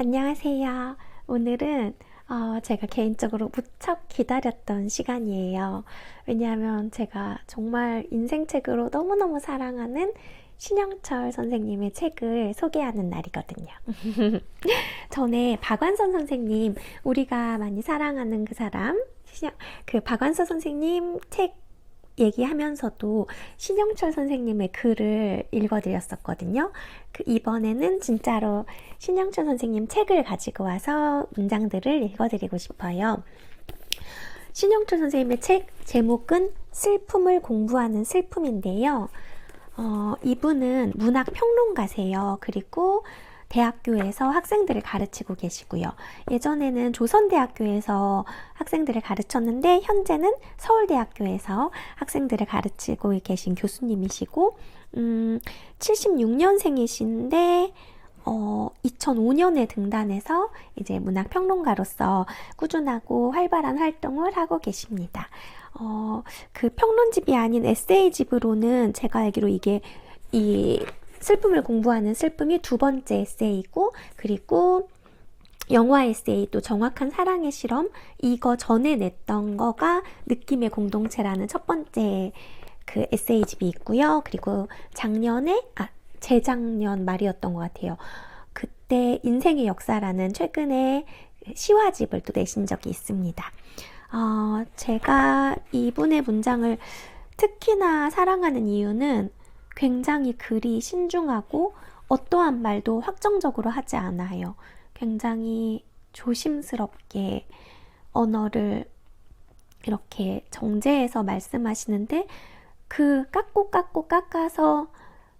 안녕하세요. 오늘은 제가 개인적으로 무척 기다렸던 시간이에요. 왜냐하면 제가 정말 인생책으로 너무너무 사랑하는 신영철 선생님의 책을 소개하는 날이거든요. 전에 박완서 선생님, 우리가 많이 사랑하는 그 사람, 그 박완서 선생님 책 얘기하면서도 신영철 선생님의 글을 읽어드렸었거든요. 이번에는 진짜로 신영철 선생님 책을 가지고 와서 문장들을 읽어드리고 싶어요. 신영철 선생님의 책 제목은 슬픔을 공부하는 슬픔인데요. 이분은 문학 평론가세요. 그리고 대학교에서 학생들을 가르치고 계시고요. 예전에는 조선대학교에서 학생들을 가르쳤는데 현재는 서울대학교에서 학생들을 가르치고 계신 교수님이시고 76년생이신데 2005년에 등단해서 이제 문학평론가로서 꾸준하고 활발한 활동을 하고 계십니다. 그 평론집이 아닌 에세이집으로는 제가 알기로 이게 이 슬픔을 공부하는 슬픔이 두 번째 에세이고, 그리고 영화 에세이 또 정확한 사랑의 실험 이거 전에 냈던 거가 느낌의 공동체라는 첫 번째 그 에세이집이 있고요. 그리고 재작년 말이었던 것 같아요. 그때 인생의 역사라는 최근에 시화집을 또 내신 적이 있습니다. 제가 이분의 문장을 특히나 사랑하는 이유는 굉장히 글이 신중하고 어떠한 말도 확정적으로 하지 않아요. 굉장히 조심스럽게 언어를 이렇게 정제해서 말씀하시는데 그 깎아서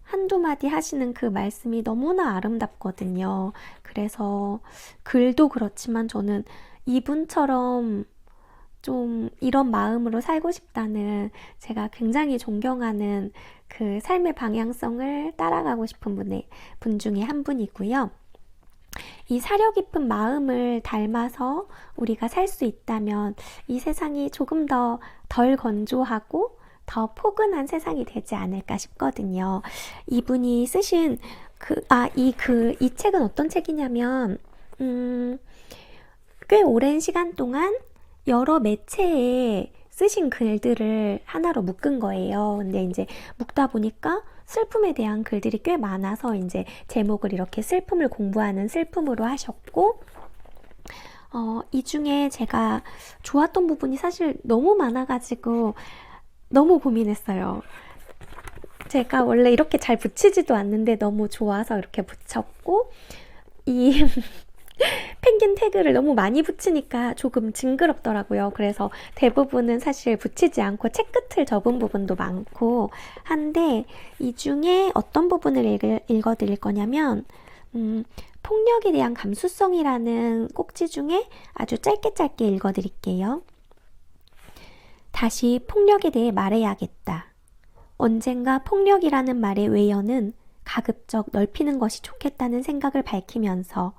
한두 마디 하시는 그 말씀이 너무나 아름답거든요. 그래서 글도 그렇지만 저는 이분처럼 좀 이런 마음으로 살고 싶다는, 제가 굉장히 존경하는 그 삶의 방향성을 따라가고 싶은 분 중에 한 분이고요. 이 사려 깊은 마음을 닮아서 우리가 살 수 있다면 이 세상이 조금 더 덜 건조하고 더 포근한 세상이 되지 않을까 싶거든요. 이분이 쓰신 이 책은 어떤 책이냐면, 꽤 오랜 시간 동안 여러 매체에 쓰신 글들을 하나로 묶은 거예요. 근데 이제 묶다 보니까 슬픔에 대한 글들이 꽤 많아서 이제 제목을 이렇게 슬픔을 공부하는 슬픔으로 하셨고, 이 중에 제가 좋았던 부분이 사실 너무 많아가지고 너무 고민했어요. 제가 원래 이렇게 잘 붙이지도 않는데 너무 좋아서 이렇게 붙였고, 이 펭귄 태그를 너무 많이 붙이니까 조금 징그럽더라고요. 그래서 대부분은 사실 붙이지 않고 책 끝을 접은 부분도 많고 한데, 이 중에 어떤 부분을 읽어드릴 거냐면 폭력에 대한 감수성이라는 꼭지 중에 아주 짧게 읽어드릴게요. 다시 폭력에 대해 말해야겠다. 언젠가 폭력이라는 말의 외연은 가급적 넓히는 것이 좋겠다는 생각을 밝히면서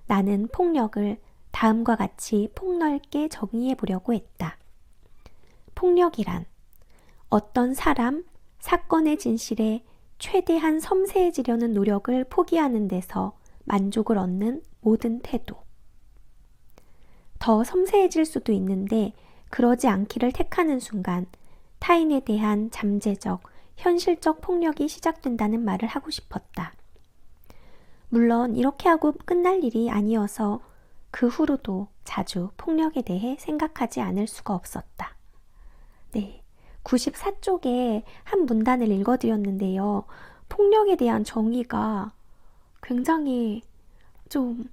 나는 폭력을 다음과 같이 폭넓게 정의해 보려고 했다. 폭력이란 어떤 사람, 사건의 진실에 최대한 섬세해지려는 노력을 포기하는 데서 만족을 얻는 모든 태도. 더 섬세해질 수도 있는데 그러지 않기를 택하는 순간 타인에 대한 잠재적, 현실적 폭력이 시작된다는 말을 하고 싶었다. 물론 이렇게 하고 끝날 일이 아니어서 그 후로도 자주 폭력에 대해 생각하지 않을 수가 없었다. 네, 94쪽에 한 문단을 읽어드렸는데요. 폭력에 대한 정의가 굉장히 좀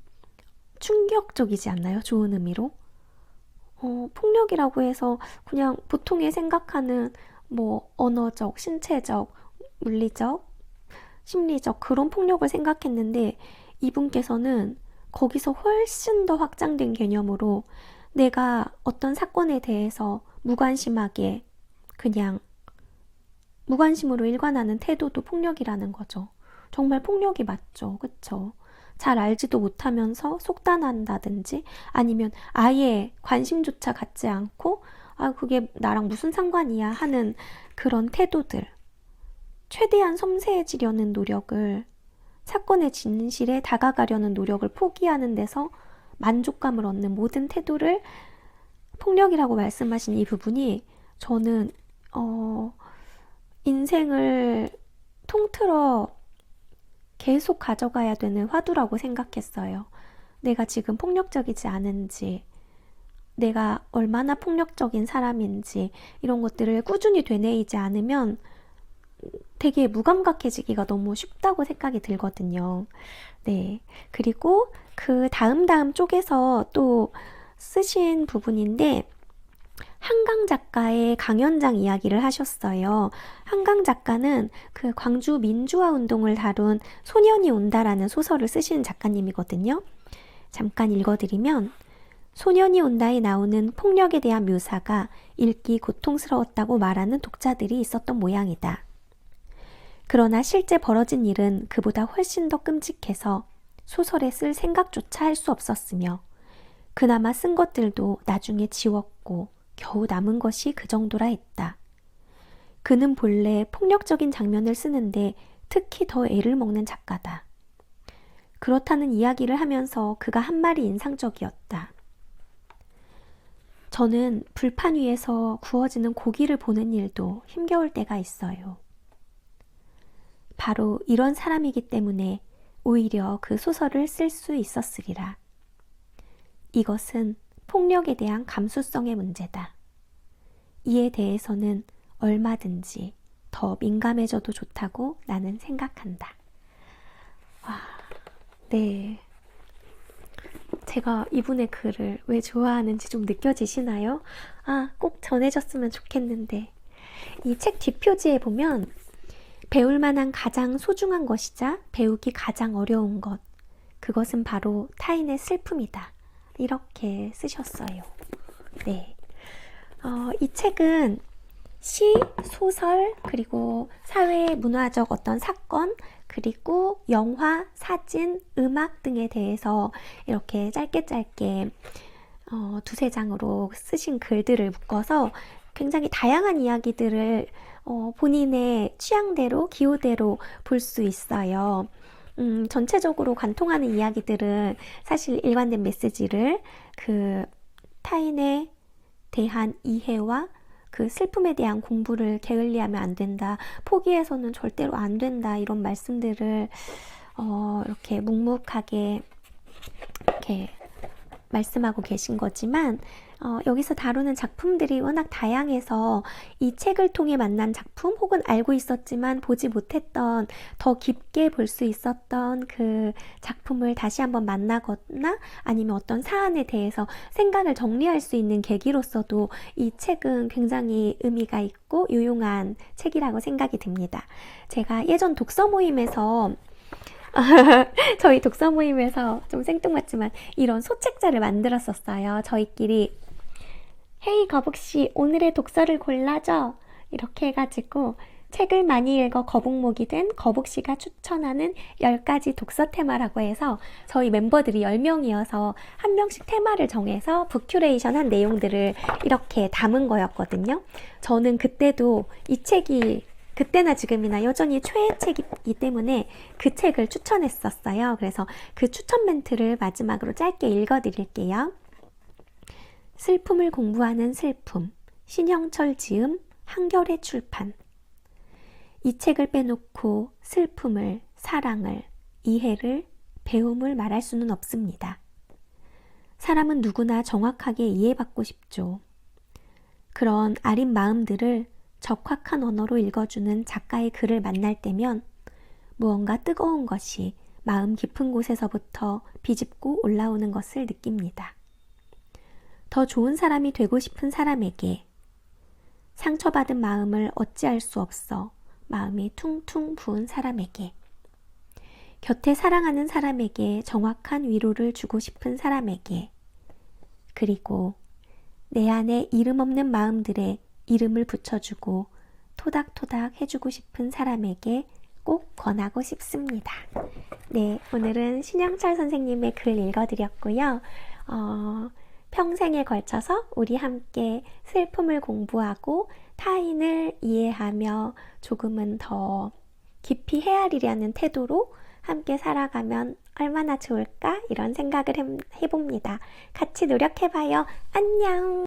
충격적이지 않나요? 좋은 의미로. 폭력이라고 해서 그냥 보통의 생각하는 언어적, 신체적, 물리적, 심리적 그런 폭력을 생각했는데 이분께서는 거기서 훨씬 더 확장된 개념으로 내가 어떤 사건에 대해서 무관심하게 그냥 무관심으로 일관하는 태도도 폭력이라는 거죠. 정말 폭력이 맞죠. 그쵸? 잘 알지도 못하면서 속단한다든지 아니면 아예 관심조차 갖지 않고 그게 나랑 무슨 상관이야 하는 그런 태도들, 최대한 섬세해지려는 노력을 사건의 진실에 다가가려는 노력을 포기하는 데서 만족감을 얻는 모든 태도를 폭력이라고 말씀하신 이 부분이 저는 인생을 통틀어 계속 가져가야 되는 화두라고 생각했어요. 내가 지금 폭력적이지 않은지, 내가 얼마나 폭력적인 사람인지 이런 것들을 꾸준히 되뇌이지 않으면 되게 무감각해지기가 너무 쉽다고 생각이 들거든요. 네. 그리고 그 다음 쪽에서 또 쓰신 부분인데 한강 작가의 강연장 이야기를 하셨어요. 한강 작가는 그 광주 민주화 운동을 다룬 소년이 온다라는 소설을 쓰신 작가님이거든요. 잠깐 읽어드리면 소년이 온다에 나오는 폭력에 대한 묘사가 읽기 고통스러웠다고 말하는 독자들이 있었던 모양이다. 그러나 실제 벌어진 일은 그보다 훨씬 더 끔찍해서 소설에 쓸 생각조차 할 수 없었으며 그나마 쓴 것들도 나중에 지웠고 겨우 남은 것이 그 정도라 했다. 그는 본래 폭력적인 장면을 쓰는데 특히 더 애를 먹는 작가다. 그렇다는 이야기를 하면서 그가 한 말이 인상적이었다. 저는 불판 위에서 구워지는 고기를 보는 일도 힘겨울 때가 있어요. 바로 이런 사람이기 때문에 오히려 그 소설을 쓸 수 있었으리라. 이것은 폭력에 대한 감수성의 문제다. 이에 대해서는 얼마든지 더 민감해져도 좋다고 나는 생각한다. 와, 네. 제가 이분의 글을 왜 좋아하는지 좀 느껴지시나요? 꼭 전해졌으면 좋겠는데. 이 책 뒷표지에 보면 배울 만한 가장 소중한 것이자 배우기 가장 어려운 것. 그것은 바로 타인의 슬픔이다. 이렇게 쓰셨어요. 네. 이 책은 시, 소설, 그리고 사회 문화적 어떤 사건, 그리고 영화, 사진, 음악 등에 대해서 이렇게 짧게 두세 장으로 쓰신 글들을 묶어서 굉장히 다양한 이야기들을 본인의 취향대로, 기호대로 볼 수 있어요. 전체적으로 관통하는 이야기들은 사실 일관된 메시지를 그 타인에 대한 이해와 그 슬픔에 대한 공부를 게을리하면 안 된다. 포기해서는 절대로 안 된다. 이런 말씀들을 이렇게 묵묵하게 이렇게 말씀하고 계신 거지만 여기서 다루는 작품들이 워낙 다양해서 이 책을 통해 만난 작품 혹은 알고 있었지만 보지 못했던 더 깊게 볼 수 있었던 그 작품을 다시 한번 만나거나 아니면 어떤 사안에 대해서 생각을 정리할 수 있는 계기로서도 이 책은 굉장히 의미가 있고 유용한 책이라고 생각이 듭니다. 제가 예전 독서 모임에서 저희 독서 모임에서 좀 생뚱맞지만 이런 소책자를 만들었었어요. 저희끼리 헤이 거북씨 오늘의 독서를 골라줘 이렇게 해가지고 책을 많이 읽어 거북목이 된 거북씨가 추천하는 10가지 독서 테마라고 해서 저희 멤버들이 10명이어서 한 명씩 테마를 정해서 북큐레이션한 내용들을 이렇게 담은 거였거든요. 저는 그때도 이 책이 그때나 지금이나 여전히 최애 책이기 때문에 그 책을 추천했었어요. 그래서 그 추천 멘트를 마지막으로 짧게 읽어드릴게요. 슬픔을 공부하는 슬픔, 신형철 지음, 한겨레 출판. 이 책을 빼놓고 슬픔을, 사랑을, 이해를, 배움을 말할 수는 없습니다. 사람은 누구나 정확하게 이해받고 싶죠. 그런 아린 마음들을 적확한 언어로 읽어주는 작가의 글을 만날 때면 무언가 뜨거운 것이 마음 깊은 곳에서부터 비집고 올라오는 것을 느낍니다. 더 좋은 사람이 되고 싶은 사람에게, 상처받은 마음을 어찌할 수 없어 마음이 퉁퉁 부은 사람에게, 곁에 사랑하는 사람에게 정확한 위로를 주고 싶은 사람에게, 그리고 내 안에 이름 없는 마음들에 이름을 붙여주고 토닥토닥 해주고 싶은 사람에게 꼭 권하고 싶습니다. 네, 오늘은 신영철 선생님의 글 읽어드렸고요. 평생에 걸쳐서 우리 함께 슬픔을 공부하고 타인을 이해하며 조금은 더 깊이 헤아리려는 태도로 함께 살아가면 얼마나 좋을까? 이런 생각을 해봅니다. 같이 노력해봐요. 안녕!